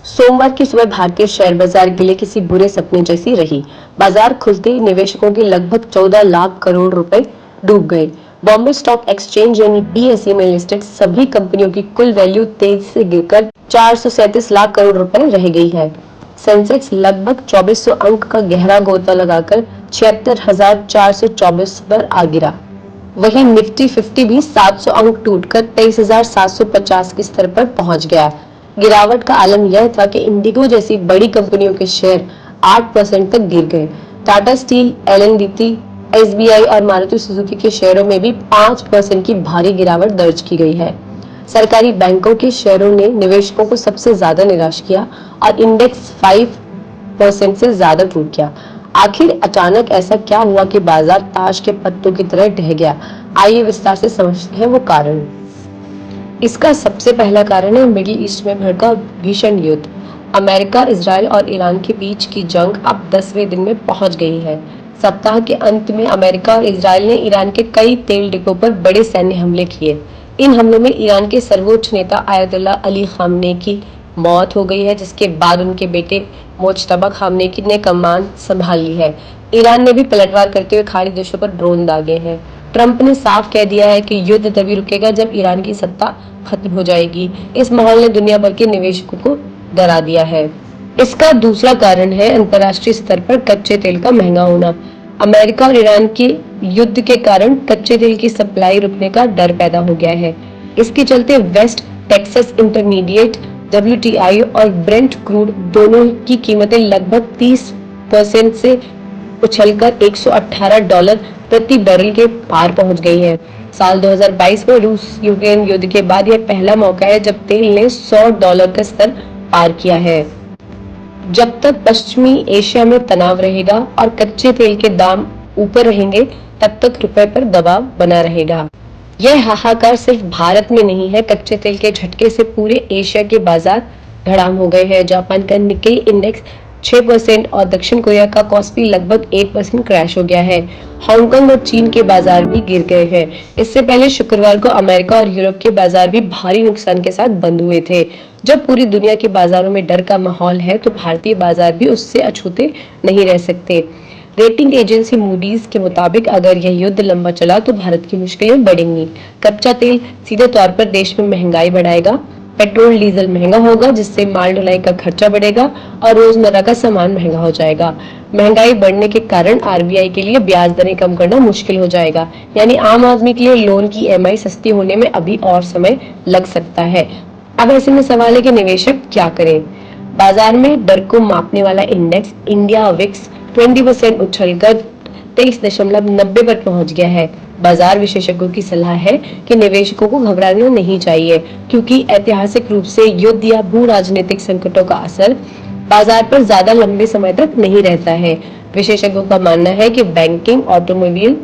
सोमवार की सुबह भारतीय शेयर बाजार के लिए किसी बुरे सपने जैसी रही। बाजार खुलते ही निवेशकों के लगभग 14 लाख करोड़ रुपए डूब गए। बॉम्बे स्टॉक एक्सचेंज यानी बीएसई में लिस्टेड सभी कंपनियों की कुल वैल्यू तेजी से गिरकर 437 लाख करोड़ रुपए रह गई है। सेंसेक्स लगभग 2400 अंक का गहरा गोता लगाकर 76,424 पर आ गिरा। वहीं निफ्टी 50 भी 700 अंक टूटकर 23,750 के स्तर पर पहुंच गया। गिरावट का आलम यह था कि इंडिगो जैसी बड़ी कंपनियों के शेयर 8% तक गिर गए। टाटा स्टील, एलएनटी, एसबीआई और मारुति सुजुकी के शेयरों में भी 5% की भारी गिरावट दर्ज की गई है। सरकारी बैंकों के शेयरों ने निवेशकों को सबसे ज्यादा निराश किया और इंडेक्स 5% से ज्यादा टूट गया। आखिर अचानक ऐसा क्या हुआ कि बाजार ताश के पत्तों की तरह ढह गया? आइए विस्तार से समझते हैं वो कारण। इसका सबसे पहला कारण है मिडिल ईस्ट में भड़का भीषण युद्ध। अमेरिका, इजराइल और ईरान के बीच की जंग अब 10वें दिन में पहुंच गई है। सप्ताह के अंत में अमेरिका और इजराइल ने ईरान के कई तेल डिपो पर बड़े सैन्य हमले किए। इन हमलों में ईरान के सर्वोच्च नेता आयतुल्ला अली खामनेई की मौत हो गई है, जिसके बाद उनके बेटे मुज्तबा खामनेई ने कमान संभाल ली है। ईरान ने भी पलटवार करते हुए खाड़ी देशों पर ड्रोन दागे हैं। ट्रंप ने साफ कह दिया है कि युद्ध तभी रुकेगा जब ईरान की सत्ता खत्म हो जाएगी। इस माहौल ने दुनिया भर के निवेशकों को डरा दिया है। इसका दूसरा कारण है अंतर्राष्ट्रीय स्तर पर कच्चे तेल का महंगा होना। अमेरिका और ईरान के युद्ध के कारण कच्चे तेल की सप्लाई रुकने का डर पैदा हो गया है। इसके चलते वेस्ट टेक्सास इंटरमीडिएट, WTI और ब्रेंट क्रूड दोनों की कीमतें लगभग 30% से उछलकर $118 प्रति बैरल के पार पहुंच गई है। साल 2022 में रूस यूक्रेन युद्ध के बाद यह पहला मौका है जब तेल ने $100 का स्तर पार किया है। जब तक पश्चिमी एशिया में तनाव रहेगा और कच्चे तेल के दाम ऊपर रहेंगे, तब तक रुपए पर दबाव बना रहेगा। यह हाहाकार सिर्फ भारत में नहीं है। कच्चे तेल के झटके से पूरे एशिया के बाजार धड़ाम हो गए हैं। जापान का निक्केई इंडेक्स 6% और दक्षिण कोरिया का कॉस्पी लगभग 8% क्रैश हो गया है। हांगकांग और चीन के बाजार भी गिर गए हैं। इससे पहले शुक्रवार को अमेरिका और यूरोप के बाजार भी भारी नुकसान के साथ बंद हुए थे। जब पूरी दुनिया के बाजारों में डर का माहौल है, तो भारतीय बाजार भी उससे अछूते नहीं रह सकते। रेटिंग एजेंसी मूडीज के मुताबिक अगर यह युद्ध लंबा चला तो भारत की मुश्किलें बढ़ेंगी। कच्चा तेल सीधे तौर पर देश में महंगाई बढ़ाएगा। पेट्रोल डीजल महंगा होगा, जिससे माल ढुलाई का खर्चा बढ़ेगा और रोजमर्रा का सामान महंगा हो जाएगा। महंगाई बढ़ने के कारण आरबीआई के लिए ब्याज दरें कम करना मुश्किल हो जाएगा। यानी आम आदमी के लिए लोन की ईएमआई सस्ती होने में अभी और समय लग सकता है। अब ऐसे में सवाल है कि निवेशक क्या करें। बाजार में डर को मापने वाला इंडेक्स इंडिया विक्स 20% उछलकर 23.90 पर पहुंच गया है। बाजार विशेषज्ञों की सलाह है कि निवेशकों को घबराना नहीं चाहिए, क्योंकि ऐतिहासिक रूप से युद्ध या भू राजनीतिक संकटों का असर बाजार पर ज्यादा लंबे समय तक नहीं रहता है। विशेषज्ञों का मानना है कि banking, automobile,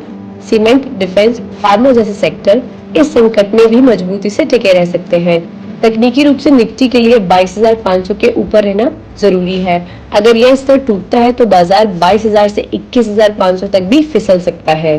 cement, defence, pharma जैसे सेक्टर इस संकट में भी मजबूती से टिके रह सकते हैं। तकनीकी रूप से निफ्टी के लिए 22,500 के ऊपर रहना जरूरी है। अगर यह स्तर टूटता है तो बाजार 22,000 से 21,500 तक भी फिसल सकता है।